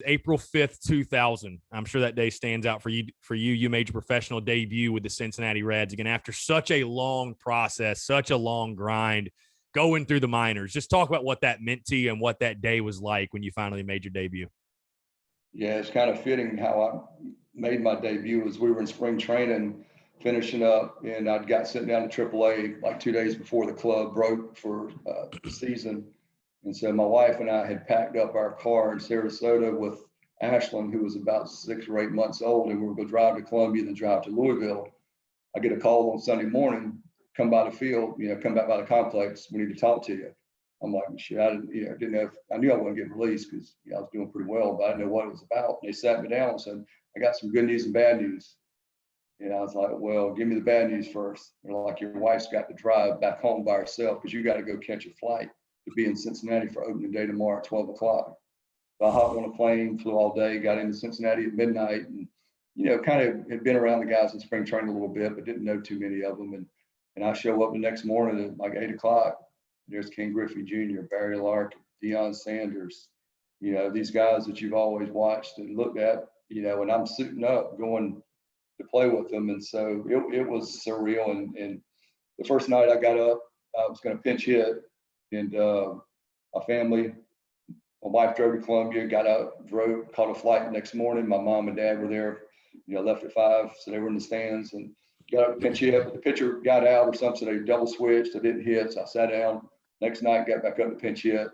April 5th, 2000. I'm sure that day stands out for you. You made your professional debut with the Cincinnati Reds again after such a long process, such a long grind, going through the minors. Just talk about what that meant to you and what that day was like when you finally made your debut. Yeah, it's kind of fitting how I made my debut as we were in spring training, finishing up, and I'd got sent down to AAA like 2 days before the club broke for the season. And so my wife and I had packed up our car in Sarasota with Ashlyn, who was about 6 or 8 months old, and we were going to drive to Columbia, then drive to Louisville. I get a call on Sunday morning, come by the field, come back by the complex. We need to talk to you. I'm like, shit, I didn't know I knew I wasn't getting released because I was doing pretty well, but I didn't know what it was about. And they sat me down and said, I got some good news and bad news. And I was like, well, give me the bad news first. They're like, your wife's got to drive back home by herself because you got to go catch a flight to be in Cincinnati for opening day tomorrow at 12 o'clock. So I hopped on a plane, flew all day, got into Cincinnati at midnight, and, kind of had been around the guys in spring training a little bit, but didn't know too many of them. And I show up the next morning at like 8 o'clock. There's Ken Griffey Jr., Barry Larkin, Deion Sanders, these guys that you've always watched and looked at, and I'm suiting up going to play with them. And so it was surreal. And the first night I got up, I was going to pinch hit, and my family, my wife drove to Columbia, got up, drove, caught a flight the next morning. My mom and dad were there, left at 5, so they were in the stands, and got up to pinch hit, but the pitcher got out or something, so they double switched. I didn't hit, so I sat down. Next night, got back up to pinch hit,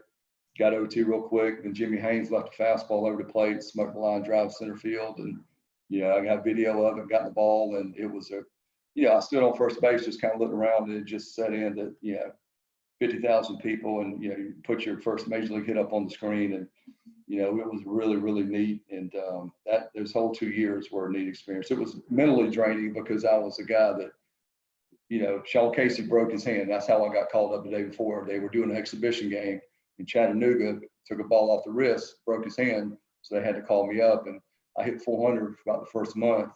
got OT real quick. Then Jimmy Haynes left a fastball over the plate, smoked the line drive center field, and I got video of it, got the ball, and it was I stood on first base, just kind of looking around, and it just set in that 50,000 people, and you put your first major league hit up on the screen, and it was really, really neat. And that those whole 2 years were a neat experience. It was mentally draining because I was a guy that, Sean Casey broke his hand. That's how I got called up the day before. They were doing an exhibition game in Chattanooga, took a ball off the wrist, broke his hand, so they had to call me up, and I hit 400 for about the first month.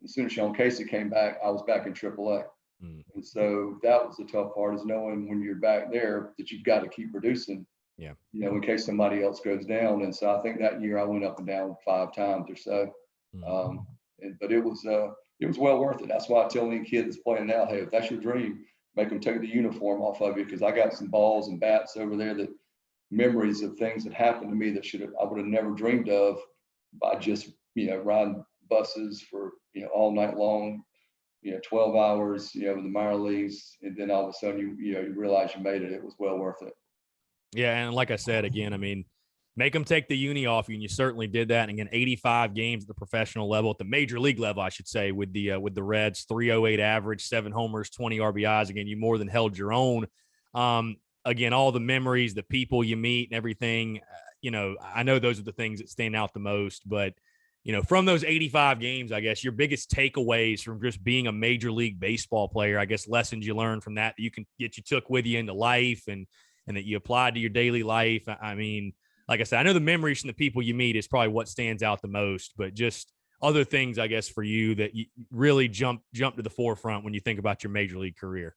As soon as Sean Casey came back, I was back in AAA. And so that was the tough part, is knowing when you're back there that you've got to keep producing, in case somebody else goes down. And so I think that year I went up and down 5 times or so. But it was well worth it. That's why I tell any kid that's playing now, hey, if that's your dream, make them take the uniform off of you, because I got some balls and bats over there, that memories of things that happened to me that I would have never dreamed of by just, riding buses for, all night long, 12 hours, with the minor leagues. And then all of a sudden you realize you made it. It was well worth it. Yeah. And like I said, again, I mean, make them take the uni off you, and you certainly did that. And again, 85 games at the professional level, at the major league level, I should say, with the Reds, 308 average, 7 homers, 20 RBIs. Again, you more than held your own. Again, all the memories, the people you meet and everything, I know those are the things that stand out the most. But, from those 85 games, I guess your biggest takeaways from just being a major league baseball player, I guess lessons you learned from that you took with you into life and that you applied to your daily life. I mean, like I said, I know the memories from the people you meet is probably what stands out the most, but just other things, I guess, for you that you really jump to the forefront when you think about your major league career.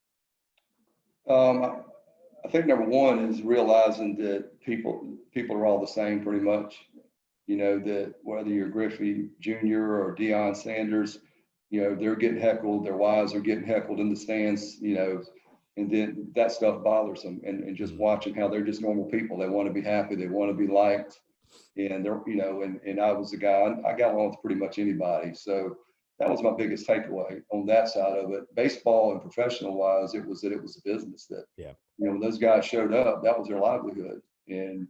I think number one is realizing that people are all the same pretty much. That whether you're Griffey Jr. or Deion Sanders, they're getting heckled, their wives are getting heckled in the stands, and then that stuff bothers them. And just watching how they're just normal people. They want to be happy, they want to be liked. And they're, and I was a guy, I got along with pretty much anybody. So that was my biggest takeaway on that side of it. Baseball and professional wise, it was a business that, when those guys showed up, that was their livelihood. And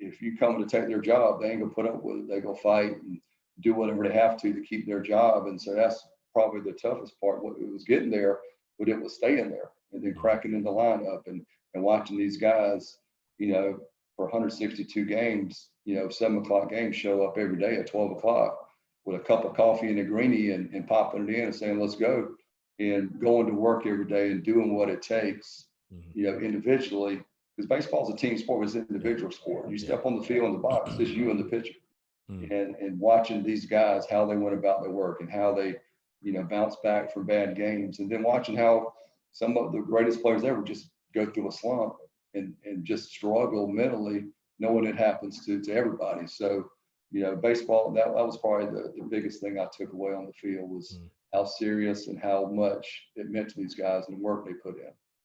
if you come to take their job, they ain't gonna put up with it. They're gonna fight and do whatever they have to keep their job. And so that's probably the toughest part. What it was getting there, but it was staying there and then cracking in the lineup and watching these guys, for 162 games, 7 o'clock games, show up every day at 12 o'clock with a cup of coffee and a greenie and popping it in and saying, let's go, and going to work every day and doing what it takes, individually. Because baseball is a team sport, it's an individual sport. You step on the field in the box, it's you and the pitcher. And watching these guys, how they went about their work and how they, bounce back from bad games. And then watching how some of the greatest players ever just go through a slump and just struggle mentally, knowing it happens to everybody. So you know, baseball, that was probably the biggest thing I took away on the field was how serious and how much it meant to these guys and the work they put in.